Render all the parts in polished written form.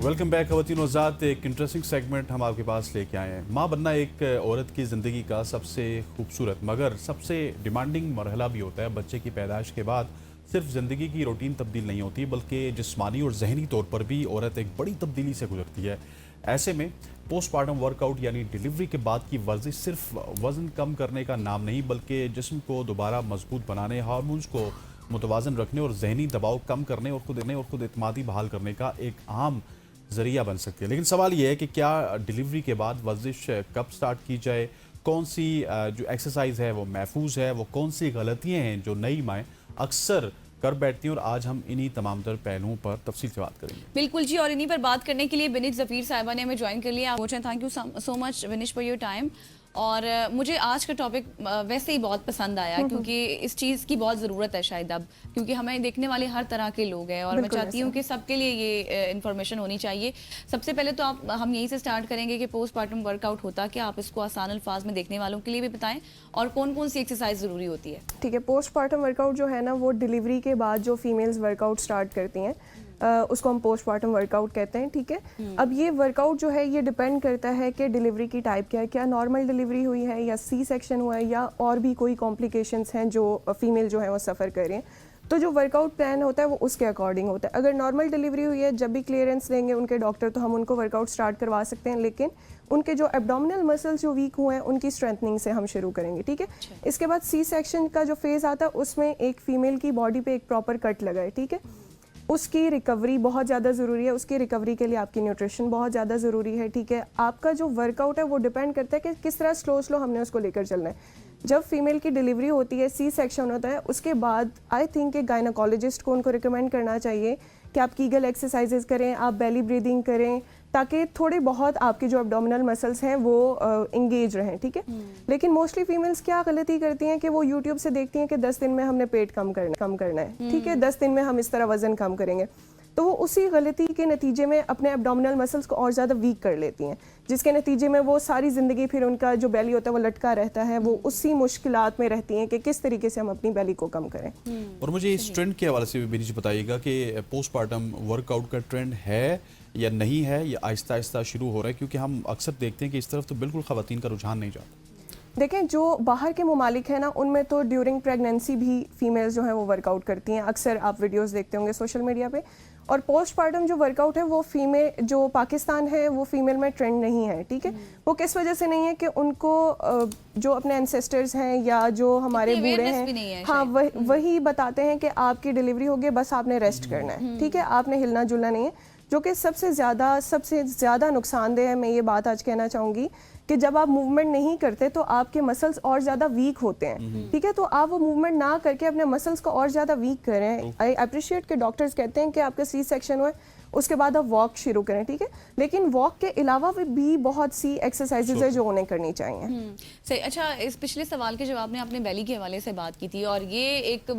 Welcome back खवातीन वज़ात। एक interesting segment हम आपके पास लेके आए हैं। माँ बनना एक औरत की ज़िंदगी का सबसे खूबसूरत मगर सबसे डिमांडिंग मरहला भी होता है। बच्चे की पैदाइश के बाद सिर्फ ज़िंदगी की रूटीन तब्दील नहीं होती बल्कि जिस्मानी और जहनी तौर पर भी औरत एक बड़ी तब्दीली से गुजरती है। ऐसे में पोस्टमार्टम वर्कआउट यानी डिलीवरी के बाद की वर्जिश सिर्फ वज़न कम करने का नाम नहीं बल्कि जिस्म को दोबारा मजबूत बनाने, हार्मोन्स को मुतवाजन रखने और जहनी दबाव कम करने और खुद एतमादी बहाल करने का एक अहम ज़रिया बन सकती है। लेकिन सवाल ये है कि क्या डिलीवरी के बाद वर्जिश कब स्टार्ट की जाए, कौन सी जो एक्सरसाइज है वो महफूज है, वो कौन सी गलतियाँ हैं जो नई माएँ अक्सर कर बैठती हैं। और आज हम इन्हीं तमाम तर पहलुओं पर तफसील से बात करेंगे। बिल्कुल जी, और इन्हीं पर बात करने के लिए विनिश ज़फ़ीर साहिबा ने हमें ज्वाइन कर लिया। Thank you so much Vinish for your time. और मुझे आज का टॉपिक वैसे ही बहुत पसंद आया क्योंकि इस चीज़ की बहुत ज़रूरत है शायद अब, क्योंकि हमें देखने वाले हर तरह के लोग हैं और मैं चाहती हूँ कि सबके लिए ये इन्फॉर्मेशन होनी चाहिए। सबसे पहले तो हम यहीं से स्टार्ट करेंगे कि पोस्टमार्टम वर्कआउट होता क्या, आप इसको आसान अल्फाज में देखने वालों के लिए भी बताएं और कौन कौन सी एक्सरसाइज ज़रूरी होती है। ठीक है, पोस्टमार्टम वर्कआउट जो है ना वो डिलीवरी के बाद जो फीमेल्स वर्कआउट स्टार्ट करती हैं उसको हम पोस्टमार्टम वर्कआउट कहते हैं। ठीक है, अब ये वर्कआउट जो है ये डिपेंड करता है कि डिलीवरी की टाइप क्या है, क्या नॉर्मल डिलीवरी हुई है या सी सेक्शन हुआ है या और भी कोई कॉम्प्लिकेशंस हैं जो फीमेल जो है वो सफ़र कर रही हैं। तो जो वर्कआउट प्लान होता है वो उसके अकॉर्डिंग होता है। अगर नॉर्मल डिलीवरी हुई है, जब भी क्लियरेंस देंगे उनके डॉक्टर तो हम उनको वर्कआउट स्टार्ट करवा सकते हैं, लेकिन उनके जो एब्डोमिनल मसल्स जो वीक हुए हैं उनकी स्ट्रेंथनिंग से हम शुरू करेंगे। ठीक है, इसके बाद सी सेक्शन का जो फेज़ आता है उसमें एक फीमेल की बॉडी पे एक प्रॉपर कट लगा है। ठीक है, उसकी रिकवरी बहुत ज़्यादा ज़रूरी है। उसकी रिकवरी के लिए आपकी न्यूट्रिशन बहुत ज़्यादा ज़रूरी है। ठीक है, आपका जो वर्कआउट है वो डिपेंड करता है कि किस तरह स्लो हमने उसको लेकर चलना है। जब फीमेल की डिलीवरी होती है, सी सेक्शन होता है, उसके बाद आई थिंक एक गायनाकोलॉजिस्ट को उनको रिकमेंड करना चाहिए कि आप कीगल एक्सरसाइजेज करें, आप बेली ब्रीदिंग करें, ताकि थोड़े बहुत आपके जो एब्डोमिनल मसल्स हैं वो इंगेज रहें। ठीक है, लेकिन मोस्टली फीमेल्स क्या गलती करती हैं कि वो यूट्यूब से देखती हैं कि 10 दिन में हमने पेट कम करना है। ठीक है, 10 दिन में हम इस तरह वजन कम करेंगे, तो वो उसी गलती के नतीजे में अपने एब्डोमिनल मसल्स को और ज़्यादा वीक कर लेती हैं, जिसके नतीजे में वो सारी ज़िंदगी फिर उनका जो बेली होता है वो लटका रहता है। वो उसी मुश्किलात में रहती हैं कि किस तरीके से हम अपनी बेली को कम करें। और मुझे इस ट्रेंड के हवाले से भी विनीश बताइएगा कि पोस्टमार्टम वर्कआउट का ट्रेंड है या नहीं है, या आहिस्ता आहिस्ता शुरू हो रहा है, क्योंकि हम अक्सर देखते हैं कि इस तरफ तो बिल्कुल ख़वातीन का रुझान नहीं जाता। देखें, जो बाहर के ममालिक हैं ना उनमें तो ड्यूरिंग प्रेगनेंसी भी फीमेल्स जो हैं वो वर्कआउट करती हैं। अक्सर आप वीडियोस देखते होंगे सोशल मीडिया पे। और पोस्टमार्टम जो वर्कआउट है वो फीमेल जो पाकिस्तान है वो फीमेल में ट्रेंड नहीं है। ठीक है, वो किस वजह से नहीं है कि उनको जो अपने एंसेस्टर्स हैं या जो हमारे बूढ़े हैं, हाँ वही बताते हैं कि आपकी डिलीवरी हो गई, बस आपने रेस्ट करना है। ठीक है, आपने हिलना जुलना नहीं है, जो कि सबसे ज़्यादा नुकसानदेह है। मैं ये बात आज कहना चाहूँगी कि जब आप मूवमेंट नहीं करते तो आपके मसल्स और ज़्यादा वीक होते हैं। ठीक है, तो आप वो मूवमेंट ना करके अपने मसल्स को और ज़्यादा वीक करें। आई अप्रिशिएट के डॉक्टर्स कहते हैं कि आपका सी सेक्शन हुआ है उसके बाद आप वॉक शुरू करें। ठीक है, लेकिन वॉक के अलावा भी बहुत सी एक्सरसाइजेज है जो उन्हें करनी चाहिए। सही। अच्छा, इस पिछले सवाल के जवाब में आपने बेली के हवाले से बात की थी और ये एक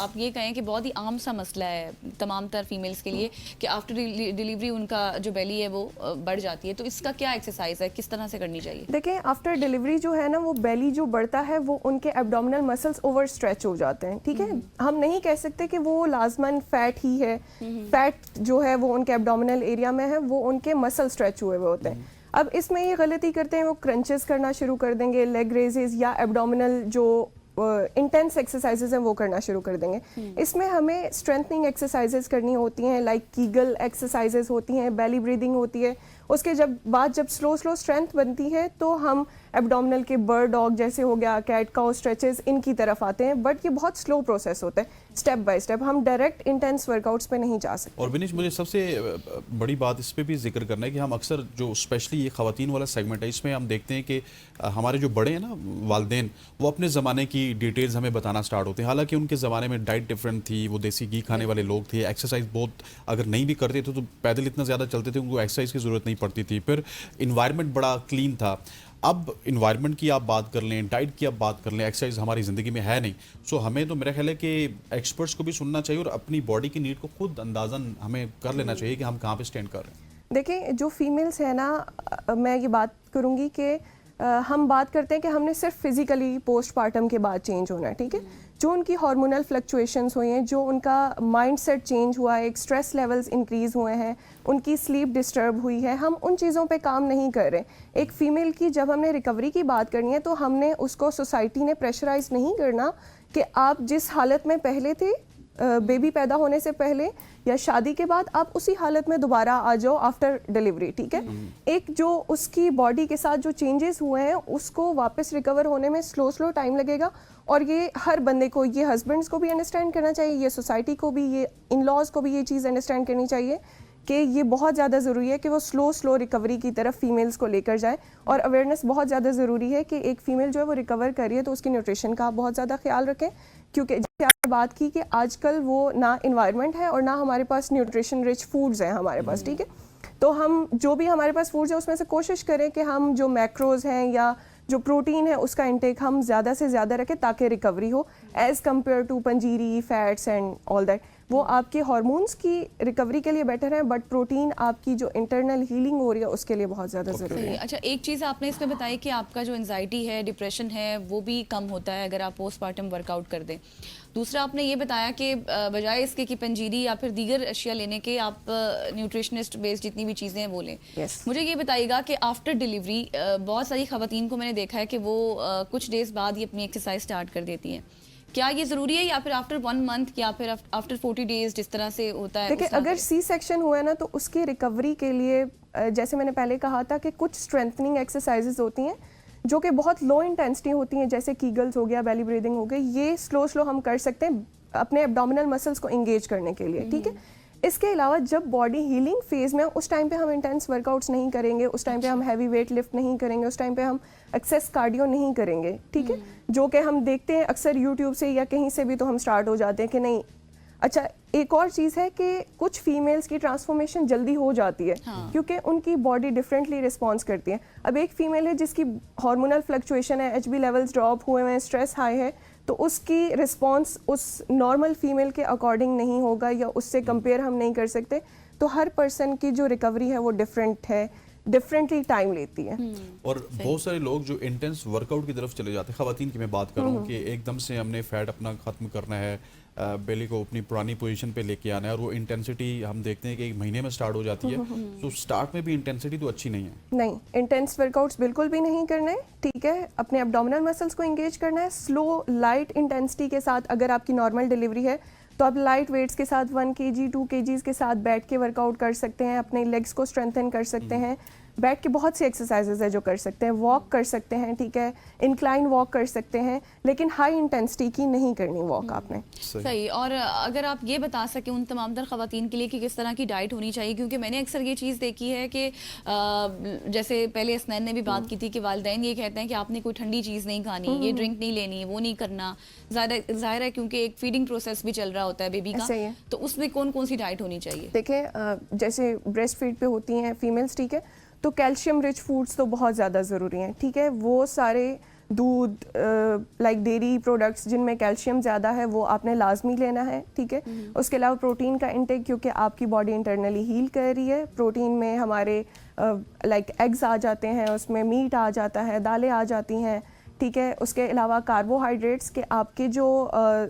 आप ये कहें कि बहुत ही आम सा मसला है तमाम तर फीमेल्स के लिए कि आफ्टर डिलीवरी उनका जो बेली है वो बढ़ जाती है। तो इसका क्या एक्सरसाइज है, किस तरह से करनी चाहिए? देखें, आफ्टर डिलीवरी जो है ना वो बेली जो बढ़ता है वो उनके एब्डोमिनल मसल्स ओवर स्ट्रेच हो जाते हैं। ठीक है, हम नहीं कह सकते कि वो लाजमन फैट ही है। फैट जो है वो उनके एब्डोमिनल एरिया में है, वो उनके मसल स्ट्रेच हुए होते हैं। अब इसमें ये गलती करते हैं, वो क्रंचेस करना शुरू कर देंगे, लेग रेजेस या एब्डोमिनल जो इंटेंस एक्सरसाइजेज हैं वो करना शुरू कर देंगे। इसमें हमें स्ट्रेंथनिंग एक्सरसाइजेज करनी होती हैं, लाइक कीगल एक्सरसाइजेज होती हैं, बेली ब्रीदिंग होती है। उसके जब स्लो स्ट्रेंथ बनती है तो हम एब्डोमिनल के बर्ड डॉग जैसे हो गया, कैट काउ स्ट्रेचेस, इनकी तरफ आते हैं। बट ये बहुत स्लो प्रोसेस होता है, स्टेप बाय स्टेप। हम डायरेक्ट इंटेंस वर्कआउट्स पे नहीं जा सकते। और विनीश, मुझे सबसे बड़ी बात इस पे भी जिक्र करना है कि हम अक्सर जो स्पेशली ये ख़वातीन वाला सेगमेंट है इसमें हम देखते हैं कि हमारे जो बड़े हैं ना वालिदैन, वो अपने ज़माने की डिटेल्स हमें बताना स्टार्ट होते हैं। हालांकि उनके ज़माने में डाइट डिफरेंट थी, वो देसी घी खाने वाले लोग थे, एक्सरसाइज बहुत अगर नहीं भी करते थे तो पैदल इतना ज़्यादा चलते थे, उनको एक्सरसाइज की ज़रूरत नहीं पड़ती थी। फिर इन्वायरमेंट बड़ा क्लीन था। अब इन्वायरमेंट की आप बात कर लें, डाइट की आप बात कर लें, एक्सरसाइज हमारी ज़िंदगी में है नहीं। सो हमें तो मेरा ख्याल है कि एक्सपर्ट्स को भी सुनना चाहिए और अपनी बॉडी की नीड को खुद अंदाज़न हमें कर लेना चाहिए कि हम कहाँ पे स्टैंड कर रहे हैं। देखिए, जो फीमेल्स है ना, मैं ये बात करूँगी कि हम बात करते हैं कि हमने सिर्फ फिजिकली पोस्टपार्टम के बाद चेंज होना है, ठीक है। जो उनकी हार्मोनल फ्लक्चुएशंस हुई हैं, जो उनका माइंडसेट चेंज हुआ है, एक स्ट्रेस लेवल्स इंक्रीज हुए हैं, उनकी स्लीप डिस्टर्ब हुई है, हम उन चीज़ों पे काम नहीं कर रहे। एक फ़ीमेल की जब हमने रिकवरी की बात करनी है तो हमने उसको, सोसाइटी ने प्रेशराइज नहीं करना कि आप जिस हालत में पहले थे बेबी पैदा होने से पहले या शादी के बाद, आप उसी हालत में दोबारा आ जाओ आफ्टर डिलीवरी, ठीक है। एक जो उसकी बॉडी के साथ जो चेंजेस हुए हैं उसको वापस रिकवर होने में स्लो टाइम लगेगा, और ये हर बंदे को, ये हस्बैंड्स को भी अंडरस्टैंड करना चाहिए, ये सोसाइटी को भी, ये इन लॉज को भी ये चीज़ अंडरस्टैंड करनी चाहिए कि ये बहुत ज़्यादा ज़रूरी है कि वो स्लो रिकवरी की तरफ फीमेल्स को लेकर जाए। और अवेयरनेस बहुत ज़्यादा ज़रूरी है कि एक फ़ीमेल जो है वो रिकवर कर रही है तो उसकी न्यूट्रिशन का आप बहुत ज़्यादा ख्याल रखें, क्योंकि जैसे आपने बात की कि आजकल वो ना इन्वायरमेंट है और ना हमारे पास न्यूट्रिशन रिच फूड्स हैं हमारे पास, ठीक है। तो हम जो भी हमारे पास फूड्स हैं उसमें से कोशिश करें कि हम जो मैक्रोज हैं या जो प्रोटीन है उसका इंटेक हम ज़्यादा से ज़्यादा रखें ताकि रिकवरी हो, as compare to panjiri, fats and all that. वो आपके हार्मोन्स की रिकवरी के लिए बेटर है, बट प्रोटीन आपकी जो इंटरनल हीलिंग हो रही है उसके लिए बहुत ज़्यादा ज़रूरी है। अच्छा, एक चीज़ आपने इसमें बताई कि आपका जो एंजाइटी है, डिप्रेशन है, वो भी कम होता है अगर आप पोस्टपार्टम वर्कआउट कर दें। दूसरा आपने ये बताया कि बजाय इसके कि पंजीरी या फिर दीगर अशिया लेने के आप न्यूट्रिशनिस्ट बेस्ड जितनी भी चीज़ें हैं वो लें। Yes. मुझे ये बताइएगा कि आफ्टर डिलीवरी बहुत सारी ख़वातीन को मैंने देखा है कि वो कुछ डेज़ बाद ही अपनी एक्सरसाइज स्टार्ट कर देती हैं। क्या ये ज़रूरी है या फिर आफ्टर 1 मंथ या फिर आफ्टर 40 डेज जिस तरह से होता है? देखिए, अगर सी सेक्शन हुआ है ना तो उसकी रिकवरी के लिए जैसे मैंने पहले कहा था कि कुछ स्ट्रेंथनिंग एक्सरसाइजेज होती हैं जो कि बहुत लो इंटेंसिटी होती हैं, जैसे कीगल्स हो गया, बेली ब्रीदिंग हो गई, ये स्लो हम कर सकते हैं अपने एब्डोमिनल मसल्स को एंगेज करने के लिए, ठीक है। इसके अलावा जब बॉडी हीलिंग फेज में, उस टाइम पे हम इंटेंस वर्कआउट्स नहीं करेंगे, उस टाइम पे हम हैवी वेट लिफ्ट नहीं करेंगे, उस टाइम पे हम एक्सेस कार्डियो नहीं करेंगे, ठीक है। जो कि हम देखते हैं अक्सर यूट्यूब से या कहीं से भी, तो हम स्टार्ट हो जाते हैं कि नहीं। अच्छा, एक और चीज़ है कि कुछ फीमेल्स की ट्रांसफॉर्मेशन जल्दी हो जाती है, क्योंकि उनकी बॉडी डिफरेंटली रिस्पॉन्स करती है। अब एक फीमेल है जिसकी हार्मोनल फ्लक्चुएशन है, एचबी लेवल्स ड्रॉप हुए हैं, स्ट्रेस हाई है, तो उसकी रिस्पॉन्स उस नॉर्मल फीमेल के अकॉर्डिंग नहीं होगा या उससे कंपेयर हम नहीं कर सकते। तो हर पर्सन की जो रिकवरी है वो डिफरेंट है, डिफरेंटली टाइम लेती है। और बहुत सारे लोग जो इंटेंस वर्कआउट की तरफ चले जाते हैं, ख़वातीन की मैं बात कर रहा हूँ कि एकदम से हमने फैट अपना ख़त्म करना है, बेली को अपनी पुरानी पोजीशन पे लेके आना है, और वो इंटेंसिटी हम देखते हैं कि 1 महीने में स्टार्ट हो जाती है। तो स्टार्ट में भी इंटेंसिटी तो अच्छी नहीं है। नहीं, इंटेंस वर्कआउट्स बिल्कुल भी नहीं करना है, ठीक है। अपने एब्डोमिनल मसल्स को एंगेज करना है स्लो लाइट इंटेंसिटी के साथ। अगर आपकी नॉर्मल डिलीवरी है तो आप लाइट वेट्स के साथ 1 kg 2 kgs के साथ बैठ के वर्कआउट कर सकते हैं, अपने लेग्स को स्ट्रेंथन कर सकते हैं। बैठ के बहुत सी एक्सरसाइजेज है जो कर सकते हैं, वॉक कर सकते हैं, ठीक है, इंक्लाइन वॉक कर सकते हैं, लेकिन हाई इंटेंसिटी की नहीं करनी वॉक आपने। सही। और अगर आप ये बता सकें उन तमाम तर ख़वातीन के लिए कि किस तरह की डाइट होनी चाहिए, क्योंकि मैंने अक्सर ये चीज़ देखी है कि जैसे पहले असनैन ने भी बात की थी कि वालिदैन ये कहते हैं कि आपने कोई ठंडी चीज़ नहीं खानी, ये ड्रिंक नहीं लेनी, वो नहीं करना। ज़ाहिर है क्योंकि एक फीडिंग प्रोसेस भी चल रहा होता है बेबी का, तो उसमें कौन कौन सी डाइट होनी चाहिए? देखें, जैसे ब्रेस्ट फीड पे होती हैं फीमेल्स, ठीक है, तो कैल्शियम रिच फूड्स तो बहुत ज़्यादा ज़रूरी हैं, ठीक है। वो सारे दूध, लाइक डेयरी प्रोडक्ट्स जिनमें कैल्शियम ज़्यादा है वो आपने लाजमी लेना है, ठीक है। उसके अलावा प्रोटीन का इंटेक, क्योंकि आपकी बॉडी इंटरनली हील कर रही है। प्रोटीन में हमारे लाइक एग्स आ जाते हैं, उसमें मीट आ जाता है, दालें आ जाती हैं, ठीक है। उसके अलावा कार्बोहाइड्रेट्स के आपके जो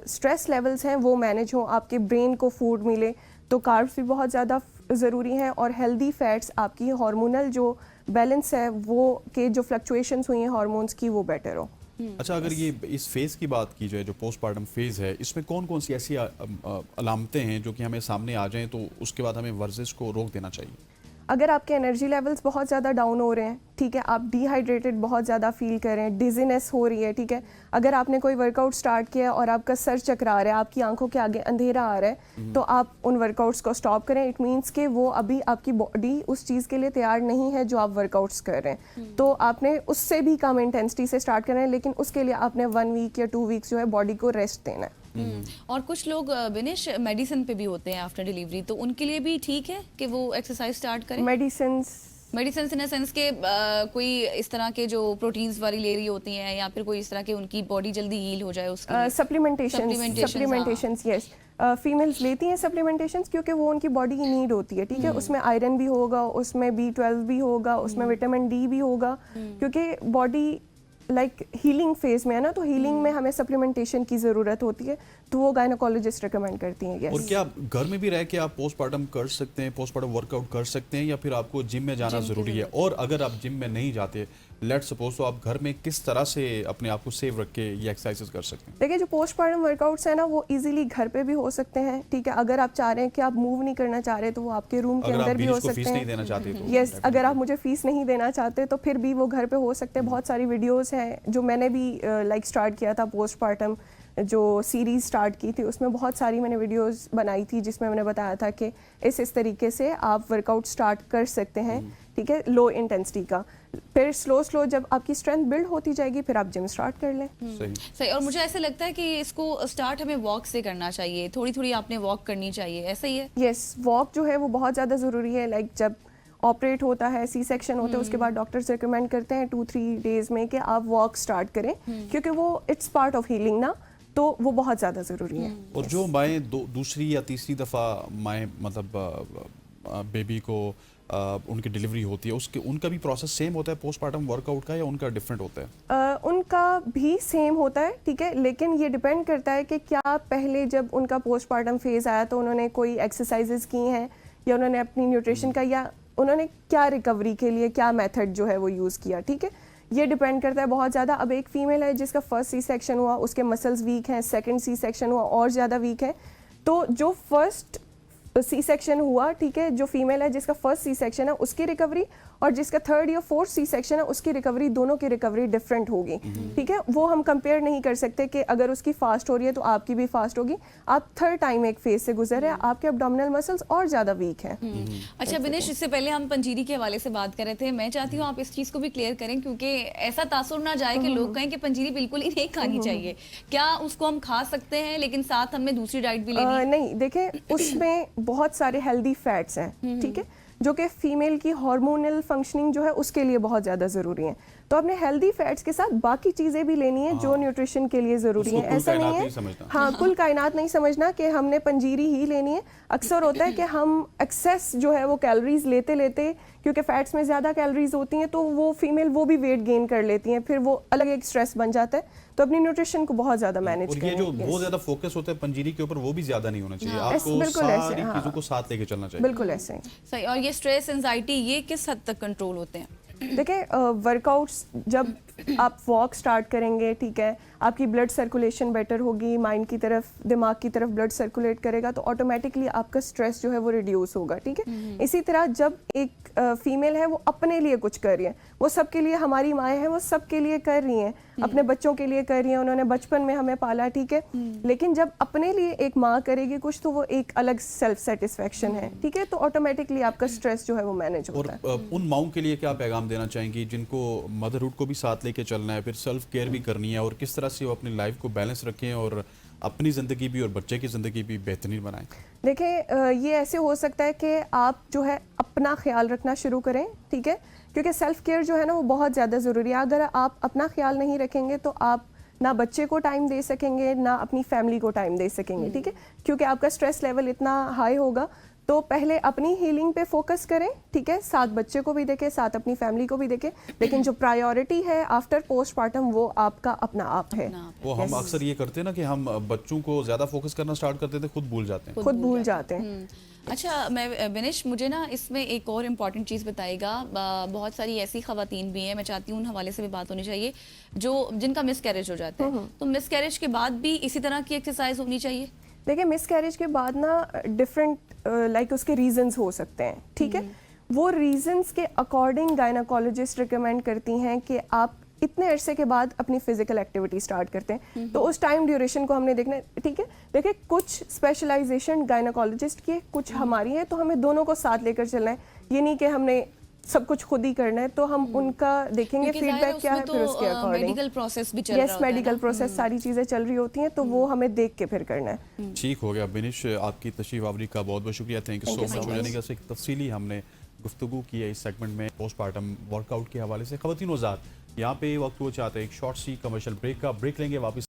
स्ट्रेस लेवल्स हैं वो मैनेज हो, आपके ब्रेन को फूड मिले, तो कार्ब्स भी बहुत ज़्यादा ज़रूरी हैं। और हेल्दी फैट्स, आपकी हार्मोनल जो बैलेंस है वो के जो फ्लक्चुएशंस हुई हैं हार्मोन्स की, वो बेटर हो। अच्छा, अगर ये इस फेज़ की बात की जाए जो पोस्टपार्टम फेज़ है, इसमें कौन कौन सी ऐसी अलामतें हैं जो कि हमें सामने आ जाएं तो उसके बाद हमें वर्जिश को रोक देना चाहिए? अगर आपके एनर्जी लेवल्स बहुत ज़्यादा डाउन हो रहे हैं, ठीक है, आप डिहाइड्रेटेड बहुत ज़्यादा फील कर रहे हैं, डिजीनेस हो रही है, ठीक है, अगर आपने कोई वर्कआउट स्टार्ट किया और आपका सर चकरा रहा है, आपकी आंखों के आगे अंधेरा आ रहा है, तो आप उन वर्कआउट्स को स्टॉप करें। इट मीन्स कि वो अभी आपकी बॉडी उस चीज़ के लिए तैयार नहीं है जो आप वर्कआउट्स कर रहे हैं। तो आपने उससे भी कम इंटेंसिटी से स्टार्ट करना है, लेकिन उसके लिए आपने 1 वीक या 2 वीक्स जो है बॉडी को रेस्ट देना है। और कुछ लोग बिनिश मेडिसिन पे भी होते हैं आफ्टर डिलीवरी, तो उनके लिए भी ठीक है कि वो एक्सरसाइज स्टार्ट करें? मेडिसिन इन अ सेंस के कोई इस तरह के जो प्रोटीन्स वाली ले रही होती हैं या फिर कोई इस तरह के उनकी बॉडी जल्दी हील हो जाए उसके लिए सप्लीमेंटेशन, यस। फीमेल्स लेती हैं सप्लीमेंटेशंस क्योंकि वो उनकी बॉडी की नीड होती है, ठीक है। उसमें आयरन भी होगा, उसमें B12 भी होगा, उसमें विटामिन D भी होगा, क्योंकि बॉडी लाइक हीलिंग फेज में है ना, तो हीलिंग में हमें सप्लीमेंटेशन की ज़रूरत होती है, तो वो गायनोकोलॉजिस्ट रिकमेंड करती हैं। और यस, क्या आप घर में भी रह के आप पोस्टमार्टम कर सकते हैं, पोस्टमार्टम वर्कआउट कर सकते हैं, या फिर आपको जिम में जाना ज़रूरी है? और अगर आप जिम में नहीं जाते, लेट्स सपोज, तो आप घर में किस तरह से अपने आप को सेव रख के ये एक्सरसाइजेस कर सकते हैं? देखिए जो पोस्टमार्टम वर्कआउट्स है ना, वो इजीली घर पे भी हो सकते हैं, ठीक है। अगर आप चाह रहे हैं कि आप मूव नहीं करना चाह रहे, तो वो आपके रूम के अगर आप अंदर भी हो बीच को सकते फीस नहीं हैं। देना चाहते तो यस, अगर आप मुझे फीस नहीं देना चाहते तो फिर भी वो घर पे हो सकते हैं। बहुत सारी वीडियोस हैं जो मैंने भी लाइक स्टार्ट किया था, पोस्टमार्टम जो सीरीज स्टार्ट की थी, उसमें बहुत सारी मैंने वीडियोस बनाई थी जिसमें मैंने बताया था कि इस तरीके से आप वर्कआउट स्टार्ट कर सकते हैं, ठीक है, लो इंटेंसिटी का। फिर स्लो जब आपकी स्ट्रेंथ बिल्ड होती जाएगी, फिर आप जिम स्टार्ट कर लें। सही। सही। और मुझे ऐसा लगता है कि इसको स्टार्ट हमें वॉक से करना चाहिए, थोड़ी थोड़ी आपने वॉक करनी चाहिए, ऐसा ही है? यस, वॉक जो है वो बहुत ज़्यादा ज़रूरी है। लाइक जब ऑपरेट होता है, सी सेक्शन होता है, उसके बाद डॉक्टर्स रिकमेंड करते हैं 2-3 डेज में कि आप वॉक स्टार्ट करें, क्योंकि वो इट्स पार्ट ऑफ हीलिंग ना, तो वो बहुत ज़्यादा ज़रूरी है। और जो माएँ दूसरी या तीसरी दफ़ा माएँ मतलब बेबी को उनकी डिलीवरी होती है, उसके उनका भी प्रोसेस सेम होता है पोस्टमार्टम वर्कआउट का, या उनका डिफरेंट होता है? उनका भी सेम होता है, ठीक है, लेकिन ये डिपेंड करता है कि क्या पहले जब उनका पोस्टमार्टम फेज आया तो उन्होंने कोई एक्सरसाइजेज की हैं, या उन्होंने अपनी न्यूट्रिशन का, या उन्होंने क्या रिकवरी के लिए क्या मेथड जो है वो यूज़ किया, ठीक है। ये डिपेंड करता है बहुत ज़्यादा। अब एक फीमेल है जिसका फर्स्ट सी सेक्शन हुआ, उसके मसल्स वीक हैं, सेकंड सी सेक्शन हुआ और ज़्यादा वीक है, तो जो फर्स्ट सी सेक्शन हुआ, ठीक है, जो फीमेल है जिसका फर्स्ट सी सेक्शन है उसकी रिकवरी, और जिसका थर्ड या फोर्थ सी सेक्शन है उसकी रिकवरी, दोनों की रिकवरी डिफरेंट होगी, ठीक है। वो हम कंपेयर नहीं कर सकते कि अगर उसकी फास्ट हो रही है तो आपकी भी फास्ट होगी। आप थर्ड टाइम एक फेज से गुजर रहे हैं, आपके एब्डोमिनल मसल्स और ज़्यादा वीक हैं। अच्छा बिनेश, इससे पहले हम पंजीरी के हवाले से बात कर रहे थे, मैं चाहती हूँ आप इस चीज़ को भी क्लियर करें, क्योंकि ऐसा तासुर ना जाए कि लोग कहें कि पंजीरी बिल्कुल ही नहीं खानी चाहिए। क्या उसको हम खा सकते हैं लेकिन साथ हमें दूसरी डाइट भी लेनी है? नहीं, देखें उसमें बहुत सारे हेल्दी फैट्स हैं, ठीक है, जो कि फीमेल की हार्मोनल फंक्शनिंग जो है उसके लिए बहुत ज़्यादा ज़रूरी हैं। तो अपने हेल्दी फैट्स के साथ बाकी चीज़ें भी लेनी है जो न्यूट्रिशन के लिए ज़रूरी है। ऐसा नहीं है, हाँ, कुल कायनात नहीं समझना कि हमने पंजीरी ही लेनी है। अक्सर होता है कि हम एक्सेस जो है वो कैलोरीज लेते लेते, क्योंकि फैट्स में ज़्यादा कैलोरीज होती हैं, तो वो फीमेल वो भी वेट गेन कर लेती हैं, फिर वो अलग एक स्ट्रेस बन जाता है। तो अपनी न्यूट्रिशन को बहुत ज़्यादा मैनेज और करें। ये जो बहुत ज़्यादा फोकस होता है पंजीरी के ऊपर, वो भी ज़्यादा नहीं होना चाहिए। हाँ। आपको बिल्कुल ऐसे, सारी हाँ। चीज़ों को साथ लेके चलना चाहिए। बिल्कुल ऐसे ही। सही। और ये स्ट्रेस, एंजाइटी, ये किस हद तक कंट्रोल होते हैं? देखिए वर्कआउट्स जब आप वॉक स्टार्ट करेंगे, ठीक है, आपकी ब्लड सर्कुलेशन बेटर होगी, माइंड की तरफ, दिमाग की तरफ ब्लड सर्कुलेट करेगा, तो ऑटोमेटिकली आपका स्ट्रेस जो है वो रिड्यूस होगा, ठीक है। इसी तरह जब एक फीमेल है वो अपने लिए कुछ कर रही है, वो सबके लिए, हमारी माएँ हैं वो सबके लिए कर रही हैं, अपने बच्चों के लिए कर रही हैं, उन्होंने बचपन में हमें पाला, ठीक है, लेकिन जब अपने लिए एक माँ करेगी कुछ, तो वो एक अलग सेल्फ सेटिस्फेक्शन है, ठीक है, तो ऑटोमेटिकली आपका स्ट्रेस जो है वो मैनेज और होता है। उन माओं के लिए क्या पैगाम देना चाहेंगी जिनको मदरहुड को भी साथ लेके चलना है, फिर सेल्फ केयर भी करनी है, और किस तरह से वो अपनी लाइफ को बैलेंस रखें और अपनी ज़िंदगी भी और बच्चे की ज़िंदगी भी बेहतरीन बनाएं? देखें ये ऐसे हो सकता है कि आप जो है अपना ख्याल रखना शुरू करें, ठीक है, क्योंकि सेल्फ केयर जो है ना वो बहुत ज़्यादा ज़रूरी है। अगर आप अपना ख्याल नहीं रखेंगे तो आप ना बच्चे को टाइम दे सकेंगे, ना अपनी फैमिली को टाइम दे सकेंगे, ठीक है, क्योंकि आपका स्ट्रेस लेवल इतना हाई होगा। तो पहले अपनी हीलिंग पे फोकस करें, ठीक है, साथ बच्चे को भी देखें, साथ अपनी फैमिली को भी देखें, लेकिन जो प्रायोरिटी है आफ्टर पोस्टमार्टम वो आपका अपना आप है। वो हम अक्सर ये करते हैं ना कि हम बच्चों को ज़्यादा फोकस करना स्टार्ट करते थे, खुद भूल जाते हैं। खुद भूल जाते हैं। अच्छा मैं बिनेश, मुझे ना इसमें एक और इम्पॉर्टेंट चीज़ बताइएगा। बहुत सारी ऐसी ख़वातीन भी हैं, मैं चाहती हूँ उन हवाले से भी बात होनी चाहिए, जो जिनका मिसकैरेज हो जाता है, तो मिसकैरेज के बाद भी इसी तरह की एक्सरसाइज होनी चाहिए? देखिए मिसकैरेज के बाद ना डिफरेंट लाइक उसके रीजंस हो सकते हैं, ठीक है, वो रीजंस के अकॉर्डिंग गायनाकोलॉजिस्ट रिकमेंड करती हैं कि आप इतने अरसे के बाद अपनी फिजिकल एक्टिविटी स्टार्ट करते हैं, तो उस टाइम ड्यूरेशन को हमने देखना है, ठीक है। देखिए कुछ स्पेशलाइजेशन गायनाकोलॉजिस्ट की है, कुछ हमारी है, तो हमें दोनों को साथ लेकर चलना है। ये नहीं कि हमने सब कुछ खुद ही करना है, तो हम उनका देखेंगे फीडबैक क्या है, फिर उसके अकॉर्डिंग मेडिकल प्रोसेस भी चल रहा यस, होता है मेडिकल ना? प्रोसेस सारी चीज़ें चल रही होती हैं, तो वो हमें देख के फिर करना है। ठीक हो गया बिनिश, आपकी तशरीफ आवरी का बहुत बहुत शुक्रिया। Thank you so much. यानी कि एक तफसीली हमने गुफ्तगू की है इस सेगमेंट में पोस्टमार्टम वर्कआउट के हवाले से। ख़वातीन हज़रात, यहाँ पे वक्त वो चाहते हैं एक शॉर्ट सी कमर्शियल ब्रेक का, ब्रेक लेंगे, वापस